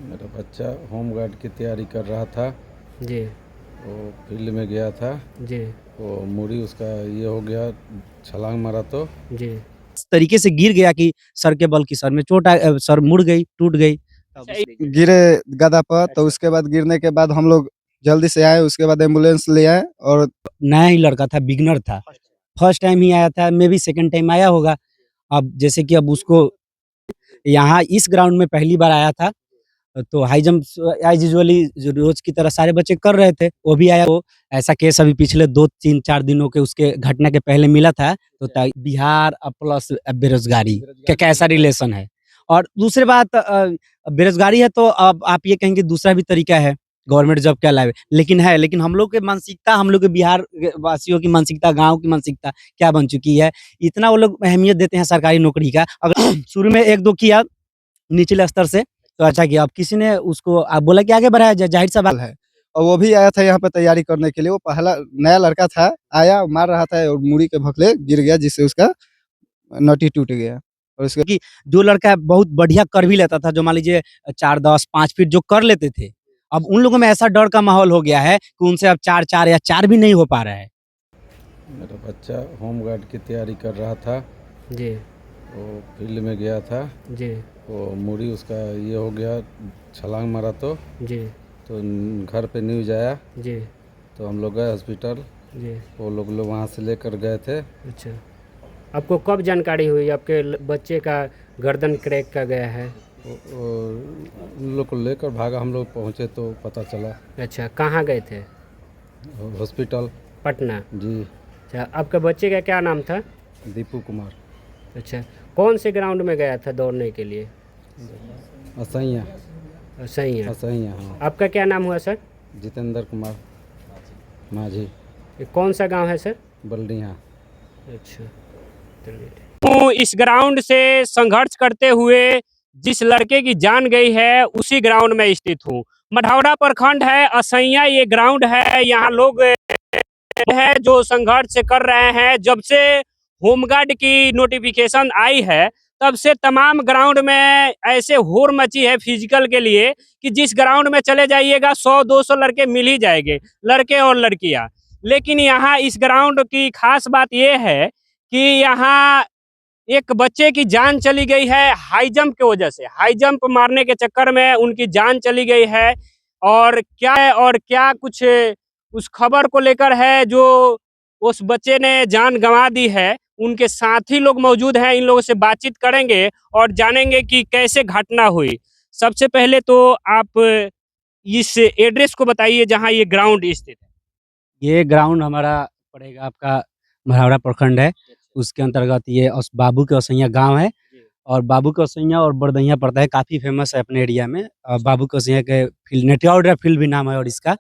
मेरा बच्चा होमगार्ड की तैयारी कर रहा था। जी। वो फील्ड में गया था। जी। वो मूड़ी उसका ये हो गया, छलांग मारा तो जी। इस तरीके से गिर गया कि सर के बल की सर में चोट सर मुड़ गई, टूट गई। गिरे गदा पर, तो उसके बाद गिरने के बाद हम लोग जल्दी से आए, उसके बाद एम्बुलेंस ले आए। और नया ही लड़का था, बिगिनर था। फर्स्ट टाइम ही आया था, मे बी सेकंड टाइम आया होगा। अब जैसे कि अब उसको यहाँ इस ग्राउंड में पहली बार आया था, तो हाई जंप एज़ यूजुअली जो रोज़ की तरह सारे बच्चे कर रहे थे, वो भी आया। वो ऐसा केस अभी पिछले 2, 3, 4 दिनों के उसके घटना के पहले मिला था। तो बिहार प्लस बेरोज़गारी का कैसा रिलेशन है? और दूसरी बात बेरोज़गारी है तो अब आप ये कहेंगे दूसरा भी तरीका है गवर्नमेंट जॉब के अलावे, लेकिन हम लोग की मानसिकता, हम लोग के बिहार वासियों की मानसिकता, गाँव की मानसिकता क्या बन चुकी है, इतना वो लोग अहमियत देते हैं सरकारी नौकरी का। अगर शुरू में 1-2 किया निचले स्तर से, तो अच्छा किया। अब किसी ने उसको बोला कि आगे बढ़ाया जाए, ज़ाहिर-सा बात। है, और वो भी आया था यहाँ पे तैयारी करने के लिए। वो पहला नया लड़का था, आया, मार रहा था और मूड़ी के भोंकले गिर गया, जिससे उसका नटी टूट गया। और उसके कि जो लड़का बहुत बढ़िया कर भी लेता था, जो मान लीजिए 4, 10, 5 फीट जो कर लेते थे, अब उन लोगों में ऐसा डर का माहौल हो गया है कि उनसे अब 4-4 या 4 भी नहीं हो पा रहा है। मेरा बच्चा होमगार्ड की तैयारी कर रहा था। जी। वो फील्ड में गया था। जी। वो मूड़ी उसका ये हो गया, छलांग मारा तो जी। घर पे न्यूज़ आया। जी। तो हम लोग गए हॉस्पिटल। जी। वो लोग वहाँ से लेकर गए थे। अच्छा, आपको कब जानकारी हुई आपके बच्चे का गर्दन क्रैक का गया है? उन लोग को लेकर भागा, हम लोग पहुँचे तो पता चला। अच्छा, कहाँ गए थे? हॉस्पिटल। पटना। जी। अच्छा, आपके बच्चे का क्या नाम था? दीपू कुमार। अच्छा, कौन से ग्राउंड में गया था दौड़ने के लिए? असैया। सही है। असैया, हाँ। आपका क्या नाम हुआ सर? जितेंद्र कुमार माझी। ये कौन सा गांव है सर? बल्डिया। अच्छा, तो इस ग्राउंड से संघर्ष करते हुए जिस लड़के की जान गई है उसी ग्राउंड में स्थित हूँ। मढ़ौरा प्रखंड है, असैया ये ग्राउंड है। यहाँ लोग है जो संघर्ष कर रहे हैं। जब से होमगार्ड की नोटिफिकेशन आई है तब से तमाम ग्राउंड में ऐसे होड़ मची है फिजिकल के लिए कि जिस ग्राउंड में चले जाइएगा 100-200 लड़के मिल ही जाएंगे, लड़के और लड़कियां। लेकिन यहाँ इस ग्राउंड की खास बात यह है कि यहाँ एक बच्चे की जान चली गई है हाई जंप की वजह से। हाई जंप मारने के चक्कर में उनकी जान चली गई है। और क्या कुछ उस खबर को लेकर है जो उस बच्चे ने जान गंवा दी है, उनके साथी लोग मौजूद हैं। इन लोगों से बातचीत करेंगे और जानेंगे कि कैसे घटना हुई। सबसे पहले तो आप इस एड्रेस को बताइए जहां ये ग्राउंड स्थित है। ये ग्राउंड हमारा पड़ेगा आपका मढ़ौरा प्रखंड है। उसके अंतर्गत ये बाबू के औसैया गाँव है। और बाबू के औसैया और बरदहिया पड़ता है, काफ़ी फेमस है अपने एरिया में। बाबू के औसैया के फील्ड नेटियाउडा फील्ड भी नाम है, और इसका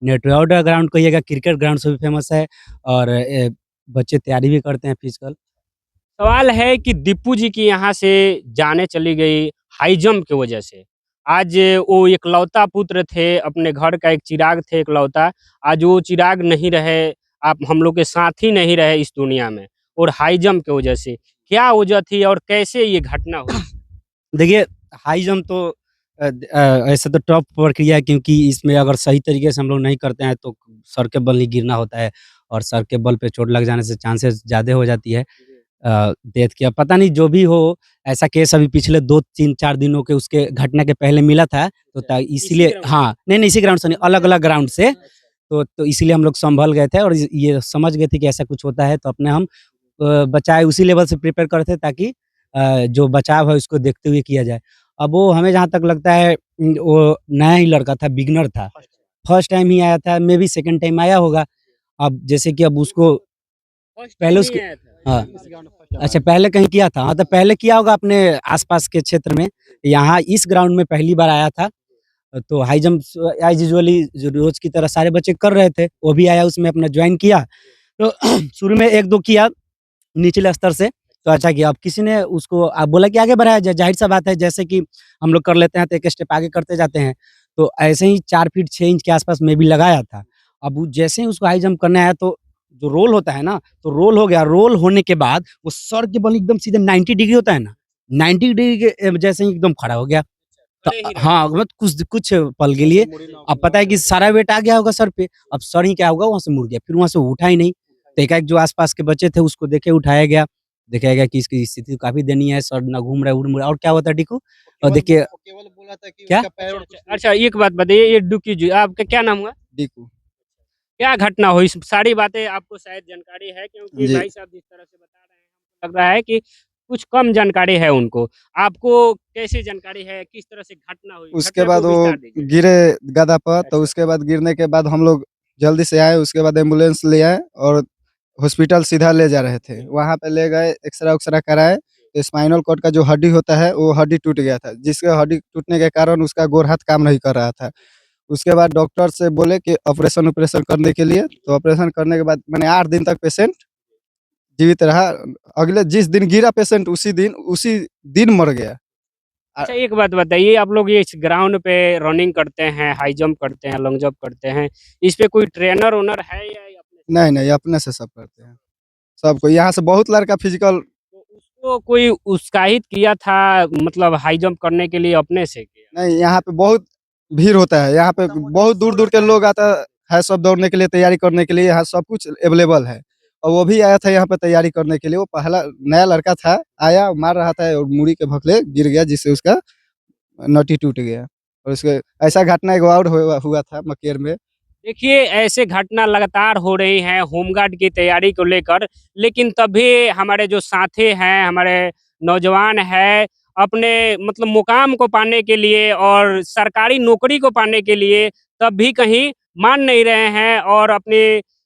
नेटियाउडा ग्राउंड कहिएगा, क्रिकेट ग्राउंड से भी फेमस है। और बच्चे तैयारी भी करते हैं फिजिकल। सवाल है कि दीपू जी की यहाँ से जाने चली गई हाई जंप की वजह से। आज वो इकलौता पुत्र थे, अपने घर का एक चिराग थे इकलौता। आज वो चिराग नहीं रहे, आप हम लोग के साथ ही नहीं रहे इस दुनिया में, और हाई जंप की वजह से। क्या वजह थी और कैसे ये घटना हुई? देखिए, हाई जंप तो ऐसे तो टफ प्रक्रिया है, क्योंकि इसमें अगर सही तरीके से हम लोग नहीं करते हैं तो सर के बल ही गिरना होता है, और सर के बल पे चोट लग जाने से चांसेस ज़्यादा हो जाती है डेथ की। अब पता नहीं जो भी हो, ऐसा केस अभी पिछले 2, 3, 4 दिनों के उसके घटना के पहले मिला था। तो इसीलिए, हाँ, नहीं, इसी ग्राउंड से नहीं, अलग-अलग ग्राउंड से। तो इसीलिए हम लोग संभल गए थे और ये समझ गए थे कि ऐसा कुछ होता है, तो अपने हम बचाव उसी लेवल से प्रिपेयर कर रहे थे, ताकि जो बचाव है उसको देखते हुए किया जाए। अब वो हमें जहाँ तक लगता है वो नया ही लड़का था, बिगिनर था। फर्स्ट टाइम ही आया था, मे बी सेकंड टाइम आया होगा। अब जैसे कि अब उसको पहले उसको, हाँ, अच्छा, पहले कहीं किया था? हाँ, तो पहले किया होगा अपने आस-पास के क्षेत्र में। यहाँ इस ग्राउंड में पहली बार आया था। तो हाई जंप एज़ यूजुअली जो रोज़ की तरह सारे बच्चे कर रहे थे, वो भी आया, उसमें अपना जॉइन किया। तो शुरू में 1-2 किया निचले स्तर से, तो अच्छा किया। अब किसी ने उसको बोला कि आगे बढ़ाया जाए, ज़ाहिर-सा बात है, जैसे कि हम लोग कर लेते हैं तो एक स्टेप आगे करते जाते हैं। तो ऐसे ही 4 फीट 6 इंच के आस-पास मैं भी लगाया था। अब वो जैसे ही उसको हाई जंप करने आया, तो जो रोल होता है ना, तो रोल हो गया। रोल होने के बाद वो सर के बल एकदम सीधे 90 डिग्री होता है ना, 90 डिग्री के जैसे ही एकदम खड़ा हो गया। खड़े ही रहे। हाँ, मतलब कुछ पल के लिए अब पता है कि सारा वेट आ गया होगा सर पे, अब सर ही क्या होगा वहाँ से मुड़ गया, फिर वहाँ से उठा ही नहीं। तो एकाएक जो आस-पास के बच्चे थे उसको देखे उठाया गया, देखा गया कि इसकी स्थिति काफ़ी दयनीय है, सर ना घूम रहा है, उड़ मुड़ और क्या हुआ था टीकू? और देखिए केवल बोला था कि क्या? उसका पैर और कुछ नहीं अच्छा एक बात बताइए, ये डुक्की जी आपका क्या नाम हुआ? दीकू। क्या घटना हुई? सारी बातें आपको शायद जानकारी है क्योंकि जी। भाई साहब जिस तरह से बता रहे हैं, हमको लग रहा है कि कुछ कम जानकारी है उनको। आपको कैसी जानकारी है? किस तरह से घटना हुई? उसके घटना को बाद वो विस्तार दीजिए। गिरे गधा पर, तो अच्छा। उसके बाद गिरने के बाद हम लोग जल्दी से आए, उसके बाद एम्बुलेंस ले आए और हॉस्पिटल सीधा ले जा रहे थे। वहाँ पे ले गए, एक्स-रे कराए, तो स्पाइनल कॉर्ड का जो हड्डी होता है, वो हड्डी टूट गया था, जिसके हड्डी टूटने के कारण उसका गोर हाथ काम नहीं कर रहा था। उसके बाद डॉक्टर से बोले कि ऑपरेशन करने के लिए, तो ऑपरेशन करने के बाद मैंने 8 दिन तक पेशेंट जीवित रहा। अगले जिस दिन गिरा पेशेंट उसी दिन मर गया। अच्छा एक बात बताइए, आप लोग ये इस ग्राउंड पे रनिंग करते हैं, हाई जंप करते हैं, लॉन्ग जंप करते हैं, इस पे कोई ट्रेनर-वोनर है या ये अपने से? नहीं, अपने से सब करते हैं। सबको यहाँ से बहुत लड़का फिजिकल तो उसको कोई उत्साहित किया था मतलब हाई जंप करने के लिए अपने से किया? नहीं, यहाँ पे बहुत भीड़ होता है। यहाँ पे बहुत दूर-दूर के लोग आता है सब दौड़ने के लिए, तैयारी करने के लिए। यहाँ सब कुछ अवेलेबल है और वो भी आया था यहाँ पे तैयारी करने के लिए। वो पहला नया लड़का था, आया, मार रहा था और मुड़ी के भोंकले गिर गया, जिससे उसका नटी टूट गया। और उसके ऐसा घटना एक और हुआ हुआ था मकेर में। देखिए, ऐसे घटना लगातार हो रही हैं होमगार्ड की तैयारी को लेकर, लेकिन तब भी हमारे जो साथी हैं, हमारे नौजवान हैं, अपने मतलब मुकाम को पाने के लिए और सरकारी नौकरी को पाने के लिए तब भी कहीं मान नहीं रहे हैं और अपने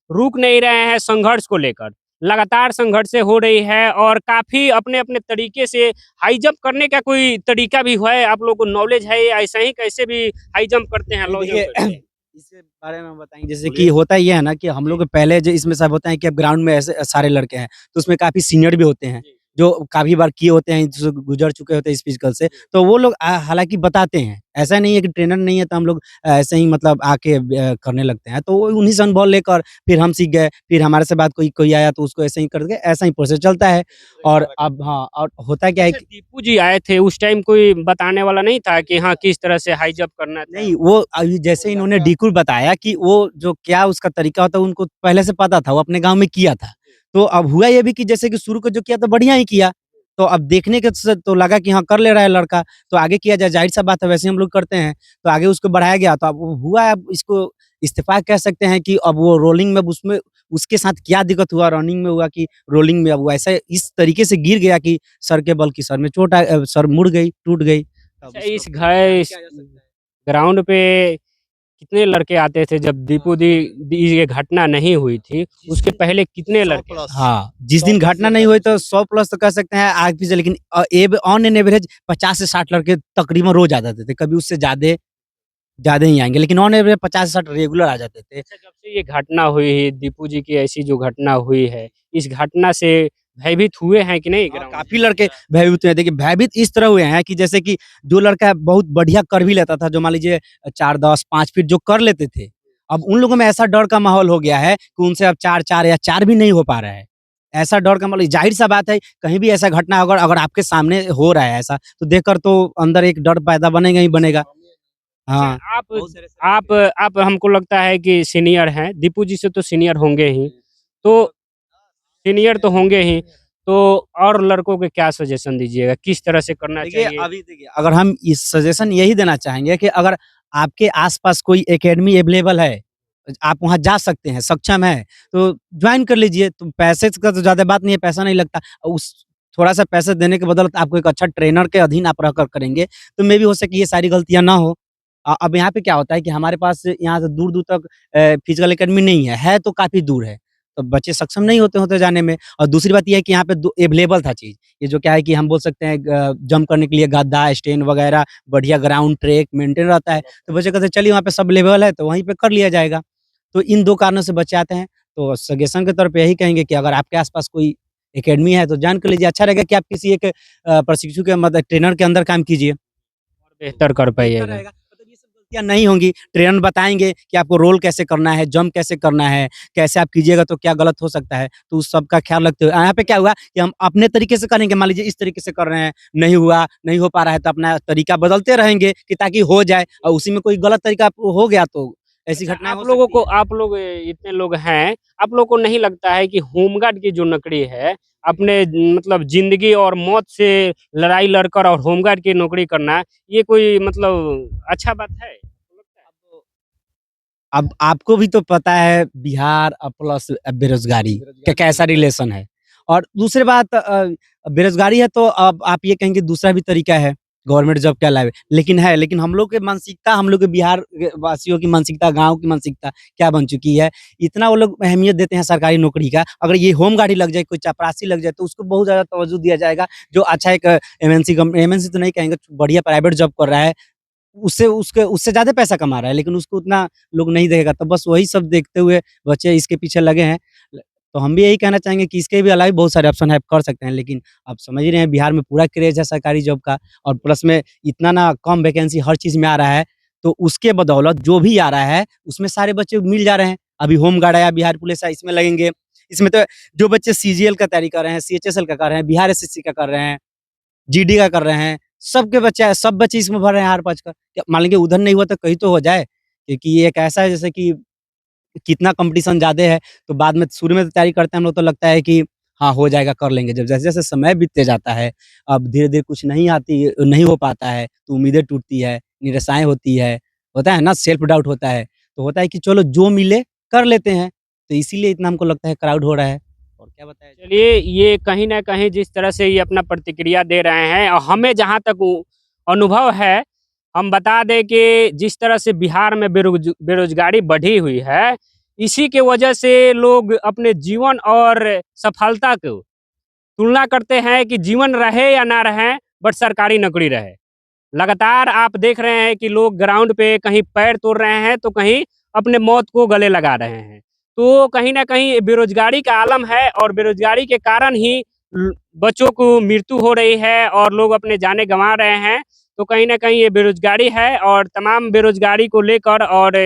रुक नहीं रहे हैं संघर्ष को लेकर। लगातार संघर्षें हो रही है और काफ़ी अपने-अपने तरीके से हाई जंप करने का कोई तरीका भी है, आप लोगों को नॉलेज है या ऐसे ही कैसे भी हाई जंप करते हैं, लो जंप देखिए करते हैं? इसके बारे में बताएंगे जैसे कि होता ये है ना कि हम लोग पहले जो इसमें सब होता है कि अब ग्राउंड में ऐसे सारे लड़के हैं तो उसमें काफी सीनियर भी होते हैं जो काफी बार किए होते हैं जो गुजर चुके होते हैं इस फिजिकल से तो वो लोग हालांकि बताते हैं ऐसा नहीं है कि ट्रेनर नहीं है तो हम लोग ऐसे ही मतलब आके करने लगते हैं तो वो उन्हीं से अनुभव लेकर फिर हम सीख गए फिर हमारे से बात कोई कोई आया तो उसको ऐसे ही करके ऐसा ही प्रोसेस चलता है और अब हाँ और होता क्या है अच्छा, दीपू जी आए थे उस टाइम कोई बताने वाला नहीं था कि हाँ किस तरह से हाई जंप करना था? नहीं, वो अभी जैसे इन्होंने डीकू बताया कि वो जो क्या उसका तरीका होता है उनको पहले से पता था, वो अपने गाँव में किया था। तो अब हुआ ये भी कि जैसे कि शुरू को जो किया था बढ़िया ही किया। तो अब देखने के से तो लगा कि हाँ, कर ले रहा है लड़का, तो आगे किया जाए, ज़ाहिर-सा बात है वैसे ही हम लोग करते हैं। तो आगे उसको बढ़ाया गया तो अब वो हुआ अब इसको इत्तेफ़ाक कह सकते हैं कि अब वो रोलिंग में उसमें उसके साथ क्या दिक्कत हुआ रनिंग में हुआ कि रोलिंग में अब वो ऐसा इस तरीके से गिर गया कि सर के बल की सर में चोट सर मुड़ गई, टूट गई। तब अच्छा उसको इस घ इस किया जा सकता है। ग्राउंड पे कितने लड़के आते थे जब दीपू दी ये घटना नहीं हुई थी, उसके पहले कितने 100 लड़के? प्लस। हाँ, जिस 100 दिन प्लस घटना लड़का नहीं था हुई उस तो दिन। 100 प्लस तो कह सकते हैं आग पीछे लेकिन ऑन एन एवरेज 50 से 60 लड़के तकरीबन रोज़ आ जाते थे, कभी उससे ज़्यादा ही आएँगे लेकिन ऑन एवरेज 50 से 60 रेगुलर आ जाते थे। अच्छा जब से ये घटना हुई है, दीपू जी की ऐसी जो घटना हुई है, इस घटना से भयभीत हुए हैं कि नहीं हाँ, ग्राउंड काफ़ी लड़के भयभीत हुए हैं। देखिए भयभीत इस तरह हुए हैं कि जैसे कि जो लड़का बहुत बढ़िया कर भी लेता था, जो मान लीजिए 4, 10, 5 फीट जो कर लेते थे, अब उन लोगों में ऐसा डर का माहौल हो गया है कि उनसे अब 4-4 या 4 भी नहीं हो पा रहा है। ऐसा डर का मतलब ज़ाहिर-सा बात है, कहीं भी ऐसा घटना अगर अगर आपके सामने हो रहा है ऐसा, तो देखकर तो अंदर एक डर पैदा बनेगा ही बनेगा। अच्छा हाँ। आप बहुत सारे आप आप हमको लगता है कि सीनियर हैं, दीपू जी से तो सीनियर होंगे ही, तो सीनियर तो होंगे ही, तो और लड़कों को क्या सजेशन दीजिएगा? किस तरह से करना देखिए, चाहिए? अभी देखिए, अगर हम इस सजेशन यही देना चाहेंगे कि अगर आपके आस-पास कोई एकेडमी अवेलेबल है, आप वहाँ जा सकते हैं, सक्षम हैं, तो जॉइन कर लीजिए। तो पैसे का तो ज़्यादा बात नहीं है, पैसा नहीं लगता। उस थोड़ा-सा पैसे देने के बदौलत आपको एक अच्छा ट्रेनर के अधीन आप रहकर करेंगे, तो मे बी हो सके ये सारी गलतियाँ ना हो। अब यहाँ पे क्या होता है कि हमारे पास यहाँ से दूर-दूर तक फिजिकल अकेडमी नहीं है तो काफ़ी दूर है। तो बच्चे सक्षम नहीं होते जाने में और दूसरी बात ये है कि यहाँ पे दो अवेलेबल था चीज़। ये जो क्या है कि हम बोल सकते हैं जंप करने के लिए गड्ढा, स्टैंड वगैरह, बढ़िया ग्राउंड, ट्रैक मेंटेन रहता है। तो बच्चे कहते हैं चलिए वहाँ पे सब अवेलेबल है तो वहीं पे कर लिया जाएगा। तो इन 2 कारणों से बच्चे आते हैं। तो सजेशन के तौर पे यही कहेंगे कि अगर आपके आस-पास कोई अकेडमी है तो जॉइन कर लीजिए। अच्छा रहेगा कि आप किसी एक प्रशिक्षु के मतलब ट्रेनर के अंदर काम कीजिए। बेहतर कर बेहतर पाइएगा। रहेगा। मतलब ये सब या नहीं होंगी, ट्रेनर बताएँगे कि आपको रोल कैसे करना है, जंप कैसे करना है, कैसे आप कीजिएगा तो क्या गलत हो सकता है, तो उस सब का ख़्याल रखते हुए यहाँ पे क्या हुआ कि हम अपने तरीके से करेंगे, मान लीजिए इस तरीके से कर रहे हैं, नहीं हुआ, नहीं हो पा रहा है तो अपना तरीका बदलते रहेंगे कि ताकि हो जाए और उसी में कोई गलत तरीका हो गया तो ऐसी अच्छा, घटनाएँ आप हो लोगों सकती को हैं। आप लोग इतने लोग हैं, आप लोग को नहीं लगता है कि होमगार्ड की जो नौकरी है, अपने मतलब ज़िंदगी और मौत से लड़ाई लड़कर और होमगार्ड की नौकरी करना, ये कोई मतलब अच्छा बात है? आपको लगता है? अब आपको भी तो पता है बिहार प्लस बेरोज़गारी का कैसा रिलेशन है। और दूसरी बात बेरोज़गारी है तो अब आप ये कहेंगे दूसरा भी तरीका है गवर्नमेंट जॉब के अलावे, लेकिन हम लोग की मानसिकता हम लोग के बिहार के वासियों की मानसिकता, गाँव की मानसिकता क्या बन चुकी है, इतना वो लोग अहमियत देते हैं सरकारी नौकरी का, अगर ये होमगार्ड ही लग जाए, कोई चपरासी लग जाए तो उसको बहुत ज़्यादा तवज्जो दिया जाएगा, जो अच्छा एक एमएनसी तो नहीं कहेंगे, बढ़िया प्राइवेट जॉब कर रहा है, उससे ज़्यादा पैसा कमा रहा है, लेकिन उसको उतना लोग नहीं देखेगा, तो बस वही सब देखते हुए बच्चे इसके पीछे लगे हैं। ल तो हम भी यही कहना चाहेंगे कि इसके भी अलावा भी बहुत सारे ऑप्शन है, आप कर सकते हैं, लेकिन आप समझ ही रहे हैं बिहार में पूरा क्रेज़ है सरकारी जॉब का और प्लस में इतना ना कम वैकेंसी हर चीज़ में आ रहा है, तो उसके बदौलत जो भी आ रहा है, उसमें सारे बच्चे मिल जा रहे हैं। अभी होमगार्ड आया, बिहार पुलिस आया, इसमें लगेंगे। इसमें तो जो बच्चे सीजीएल का तैयारी कर रहे हैं, सीएचएसएल का कर रहे हैं, बिहार एसएससी का कर रहे हैं, जीडी का कर रहे हैं, सबके बच्चे सब बच्चे इसमें भर रहे हैं आर-पाँच का। क्या मान लीजिए उधर नहीं हुआ तो कहीं तो हो जाए, क्योंकि ये एक ऐसा है जैसे कि कितना कॉम्पिटिशन ज़्यादा है, तो बाद में शुरू में तो तैयारी करते हैं हम लोग तो लगता है कि हाँ, हो जाएगा, कर लेंगे। जब जैसे-जैसे समय बीतते जाता है, अब धीरे-धीरे कुछ नहीं हो पाता है, तो उम्मीदें टूटती है, निराशाएँ होती है, होता है ना सेल्फ डाउट होता है, तो होता है कि चलो जो मिले कर लेते हैं, तो इसीलिए इतना हमको लगता है क्राउड हो रहा है। और क्या बताया जाए? चलिए, ये कहीं न कहीं जिस तरह से ये अपना प्रतिक्रिया दे रहे हैं और हमें जहाँ तक अनुभव है, हम बता दें कि जिस तरह से बिहार में बेरोज़गारी बढ़ी हुई है, इसी के वजह से लोग अपने जीवन और सफलता को तुलना करते हैं कि जीवन रहे या ना रहे, बट सरकारी नौकरी रहे। लगातार आप देख रहे हैं कि लोग ग्राउंड पे कहीं पैर तोड़ रहे हैं, तो कहीं अपने मौत को गले लगा रहे हैं। तो कहीं न कहीं बेरोज़गारी का आलम है और बेरोज़गारी के कारण ही बच्चों को मृत्यु हो रही है और लोग अपने जानें गँवा रहे हैं। तो कहीं न कहीं ये बेरोज़गारी है और तमाम बेरोज़गारी को लेकर और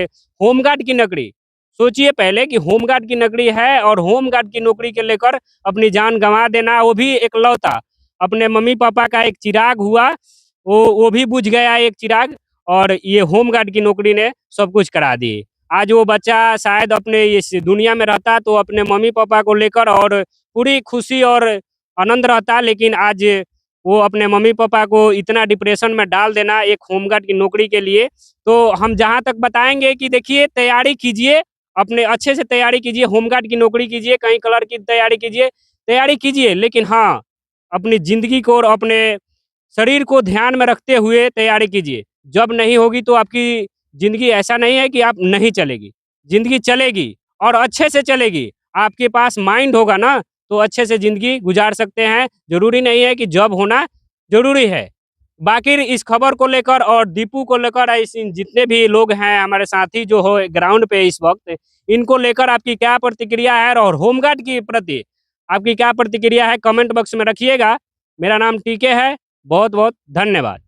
होमगार्ड की नौकरी, सोचिए पहले कि होमगार्ड की नौकरी है और होमगार्ड की नौकरी के लेकर अपनी जान गँवा देना, वो भी इकलौता। अपने मम्मी-पापा का एक चिराग हुआ, वो भी बुझ गया एक चिराग और ये होमगार्ड की नौकरी ने सब कुछ करा दी। आज वो बच्चा शायद अपने इस दुनिया में रहता तो अपने मम्मी-पापा को लेकर और पूरी खुशी और आनंद रहता, लेकिन आज वो अपने मम्मी-पापा को इतना डिप्रेशन में डाल देना एक होमगार्ड की नौकरी के लिए। तो हम जहाँ तक बताएँगे कि देखिए तैयारी कीजिए, अपने अच्छे से तैयारी कीजिए, होमगार्ड की नौकरी कीजिए, कहीं क्लर्क की तैयारी कीजिए, लेकिन हाँ, अपनी ज़िंदगी को और अपने शरीर को ध्यान में रखते हुए तैयारी कीजिए। जब नहीं होगी तो आपकी ज़िंदगी ऐसा नहीं है कि आप नहीं चलेगी। ज़िंदगी चलेगी और अच्छे से चलेगी। आपके पास माइंड होगा ना, तो अच्छे से ज़िंदगी गुज़ार सकते हैं। ज़रूरी नहीं है कि जॉब होना ज़रूरी है। बाकी इस खबर को लेकर और दीपू को लेकर इस जितने भी लोग हैं हमारे साथी जो हो ग्राउंड पे इस वक़्त, इनको लेकर आपकी क्या प्रतिक्रिया है और होमगार्ड के प्रति आपकी क्या प्रतिक्रिया है, कमेंट बॉक्स में रखिएगा। मेरा नाम टीके है। बहुत-बहुत धन्यवाद।